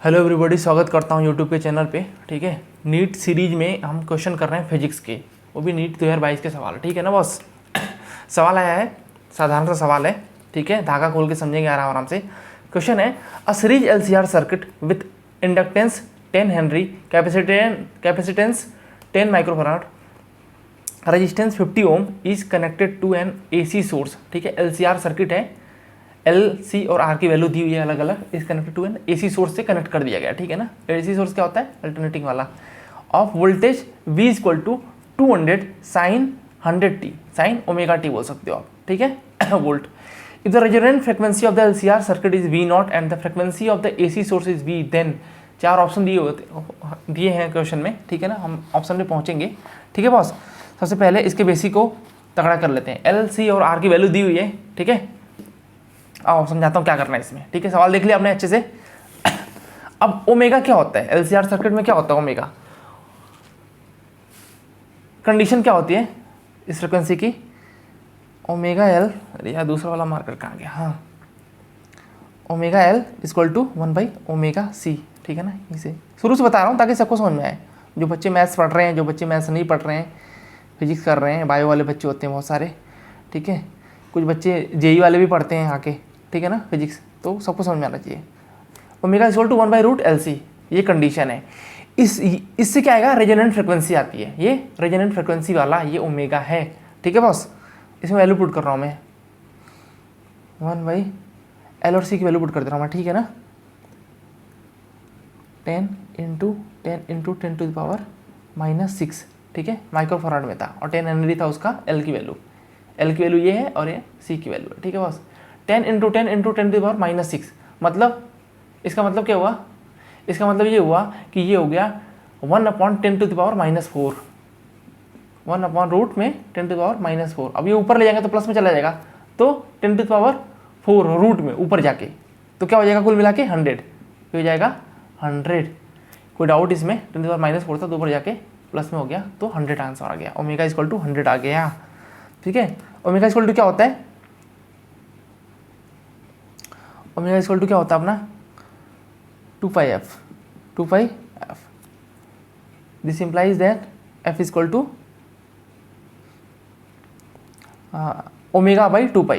Hello everybody, स्वागत करता हूँ यूट्यूब के चैनल पे। ठीक है, नीट सीरीज में हम क्वेश्चन कर रहे हैं फिजिक्स के, वो भी नीट 2022 के सवाल। ठीक है ना बॉस। सवाल आया है, साधारण सा सवाल है। ठीक है, धागा खोल के समझेंगे आराम से। क्वेश्चन है, a series LCR circuit with inductance 10 henry, capacitance 10 microfarad, resistance 50 ohm is connected to an AC source. ठीक है, एलसीआर सर्किट है, एल सी और आर की वैल्यू दी हुई है अलग अलग, इस connected to an AC source से कनेक्ट कर दिया गया। ठीक है ना, एसी सोर्स क्या होता है? अल्टरनेटिंग वाला। Of voltage V equal to 200 sine 100t, sine omega T बोल सकते हो आप। ठीक है volt. If the resonant frequency of the LCR circuit is V naught and the frequency of the AC source is V, then चार option दिए हैं question में। ठीक है ना, हम ऑप्शन में पहुंचेंगे। ठीक है बॉस, सबसे पहले इसके बेसिक को तगड़ा कर लेते हैं। एल सी और आर की वैल्यू दी हुई है। ठीक है, आओ समझाता हूँ क्या करना है इसमें। ठीक है, सवाल देख लिया आपने अच्छे से। अब ओमेगा क्या होता है? एलसीआर सर्किट में क्या होता है ओमेगा? कंडीशन क्या होती है इस फ्रिक्वेंसी की? ओमेगा एल, अरे यार दूसरा वाला मार्कर कहाँ गया? हाँ, ओमेगा एल इक्वल टू 1/ओमेगा सी। ठीक है ना, इसे शुरू से बता रहा हूँ ताकि सबको समझ में आए। जो बच्चे मैथ्स पढ़ रहे हैं, जो बच्चे मैथ्स नहीं पढ़ रहे हैं, फिजिक्स कर रहे हैं, बायो वाले बच्चे होते हैं बहुत सारे। ठीक है, कुछ बच्चे जेई वाले भी पढ़ते हैं आके। ठीक है ना, फिजिक्स, तो सबको समझ में आना चाहिए। ओमेगा इक्वल टू 1/√LC, ये कंडीशन है। इससे क्या आएगा? रेजोनेंट फ्रिक्वेंसी आती है। ये रेजोनेंट फ्रिक्वेंसी वाला ये ओमेगा है। ठीक है बॉस, इसमें वैल्यू पुट कर रहा हूँ मैं, 1/L और C की वैल्यू पुट कर दे रहा हूँ मैं। ठीक है ना, 10 × 10 × 10⁻⁻6। ठीक है, माइक्रोफराड में था और 10 हेनरी था उसका L की वैल्यू। L की वैल्यू ये है और ये C की वैल्यू है। ठीक है बॉस, 10 × 10 × 10⁻⁻6, मतलब इसका मतलब क्या हुआ? इसका मतलब ये हुआ कि ये हो गया 1/10⁻⁻4, 1/रूट में 10⁻⁻4। अब ये ऊपर ले जाएंगे तो प्लस में चला जाएगा, तो 10⁻4 रूट में ऊपर जाके तो क्या हो जाएगा? कुल मिला के 100 हो जाएगा, 100। कोई डाउट इसमें? 10⁻⁻4 था तो ऊपर जाके प्लस में हो गया, तो 100 आंसर आ गया। ओमेगा इक्वल टू 100 आ गया। ठीक है, ओमेगा इक्वल टू क्या होता है? ओमेगा इक्वल टू क्या होता है अपना? 2πf, 2πf। This implies that f equal to ओमेगा/2π,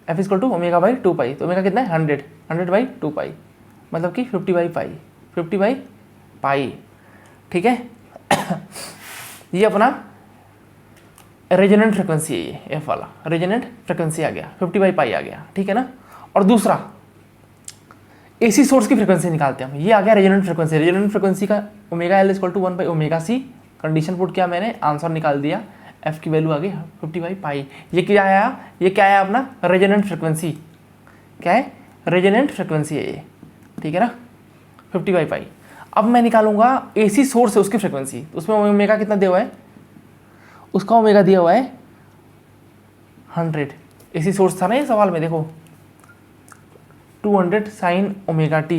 f इक्वल टू ओमेगा/2π। तो ओमेगा कितना है? 100, 100/2π, मतलब कि 50/π, 50/π। ठीक है ये अपना रेजोनेंट फ्रिक्वेंसी है, ये f वाला रेजोनेंट फ्रिक्वेंसी आ गया, 50/π आ गया। ठीक है ना, और दूसरा एसी सोर्स की फ्रिक्वेंसी निकालते हैं हम। ये आ गया रेजोनेंट फ्रिक्वेंसी। रेजोनेंट फ्रिक्वेंसी का ओमेगा एल इक्वल टू 1/ओमेगा सी, कंडीशन पुट किया मैंने, आंसर निकाल दिया, एफ की वैल्यू आ गई 50/π। ये क्या आया? ये क्या आया अपना? Resonant frequency. क्या है? रेजोनेंट फ्रिक्वेंसी है ये। ठीक है ना, 50/π। अब मैं निकालूंगा एसी सोर्स है उसकी फ्रिक्वेंसी, उसमें ओमेगा कितना दिया हुआ है? उसका ओमेगा दिया हुआ है 100। एसी सोर्स था ना ये सवाल में, देखो 200 साइन ओमेगा टी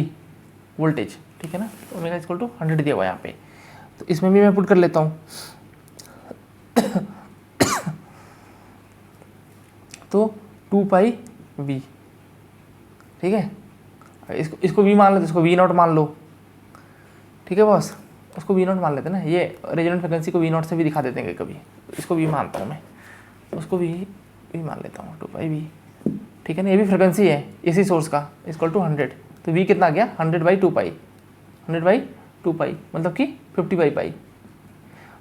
वोल्टेज। ठीक है ना, ओमेगा इक्वल टू 100 दिया हुआ है यहाँ पे, तो इसमें भी मैं पुट कर लेता हूँ। तो 2πv। ठीक है, इसको v मान लो, इसको v नॉट मान लो। ठीक है बॉस, उसको v नॉट मान लेते हैं ना, ये रेजोनेंट फ्रिक्वेंसी को v नॉट से भी दिखा देते हैं कभी। इसको v मानता हूँ मैं, उसको v मान लेता हूँ, 2πv। ठीक है ना, ये भी फ्रिक्वेंसी है इसी सोर्स का, इक्वल टू 100। तो v कितना आ गया? 100/2π, 100/2π, मतलब कि 50/π।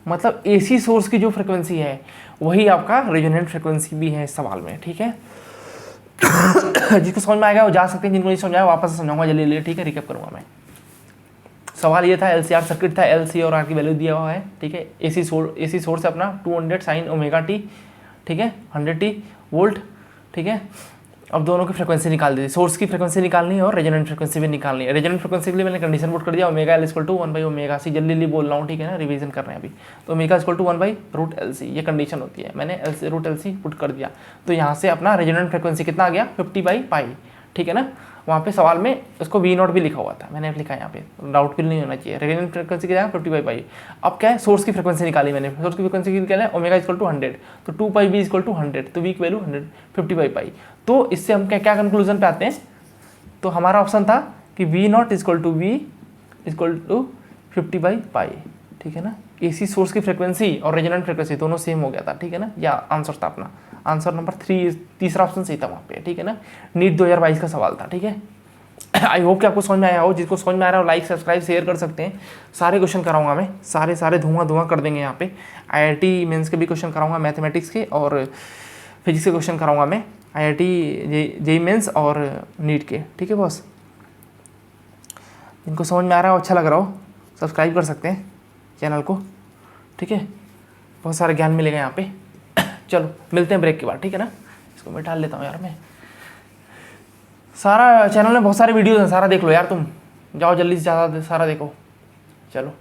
मतलब एसी सोर्स की जो फ्रिक्वेंसी है वही आपका रेजोनेंट फ्रिक्वेंसी भी है इस सवाल में। ठीक है जिसको समझ में आएगा वो जा सकते हैं, जिनको नहीं समझ आया वापस से समझाऊंगा जल्दी जल्दी। ठीक है, रिकैप करूंगा मैं। सवाल ये था, एलसीआर सर्किट था, एल सी और आर की वैल्यू दिया हुआ है। ठीक है, एसी सोर्स है अपना 200 साइन ओमेगा टी। ठीक है, 100t वोल्ट। ठीक है, अब दोनों की फ्रिक्वेंसी निकाल दी, सोर्स की फ्रिक्वेंसी निकालनी है और रेजोनेंट फ्रिक्वेंसी भी निकालनी है। रेजोनेंट फ्रिक्वेंसी के लिए मैंने कंडीशन पुट कर दिया, ओमेगा एल इक्वल टू 1/ओमेगा सी। जल्दी जल्दी बोल रहा हूँ, ठीक है ना, रिवीजन कर रहे हैं अभी। तो ओमेगा इक्वल टू 1/√LC, ये कंडीशन होती है। मैंने √LC पुट कर दिया, तो यहाँ से अपना रेजोनेंट फ्रिक्वेंसी कितना आ गया? 50/π। ठीक है ना, वहाँ पे सवाल में उसको v नॉट भी लिखा हुआ था, मैंने लिखा यहाँ पे, डाउट भी नहीं होना चाहिए। रेजोनेंट फ्रिक्वेंसी क्या है? 50/π। अब क्या है? सोर्स की फ्रिक्वेंसी निकाली मैंने, सोर्स की फ्रिक्वेंसी क्या है? ओमेगा इक्वल टू 100, तो 2πv इक्वल टू 100, तो v की वैल्यू 100, 50/π। तो इससे हम क्या कंक्लूजन पे आते हैं? तो हमारा ऑप्शन था कि v not equal to v equal to 50/π, ठीक है ना। AC सोर्स की फ्रिक्वेंसी और रेजोनेंट फ्रिक्वेंसी दोनों सेम हो गया था, ठीक है ना। या आंसर था अपना, आंसर नंबर 3, तीसरा ऑप्शन सही था वहाँ पे, ठीक है ना। नीट 2022 का सवाल था, ठीक है। आई होप कि आपको समझ में आया हो। जिसको समझ में आ रहा हो लाइक सब्सक्राइब शेयर कर सकते हैं। सारे क्वेश्चन कराऊंगा मैं, सारे धुआं कर देंगे यहाँ पे। IIT मेंस के भी क्वेश्चन कराऊंगा, मैथमेटिक्स के और फिजिक्स के क्वेश्चन कराऊंगा मैं, IIT जेई मेंस और नीट के, ठीक है बॉस। इनको समझ में आ रहा हो, अच्छा लग रहा हो, सब्सक्राइब कर सकते हैं चैनल को, ठीक है। बहुत सारा ज्ञान मिलेगा यहाँ पे। चलो मिलते हैं ब्रेक के बाद, ठीक है ना। इसको मैं डाल लेता हूँ यार, मैं सारा चैनल में बहुत सारे वीडियोस हैं, सारा देख लो यार तुम, जाओ जल्दी से ज़्यादा सारा देखो। चलो।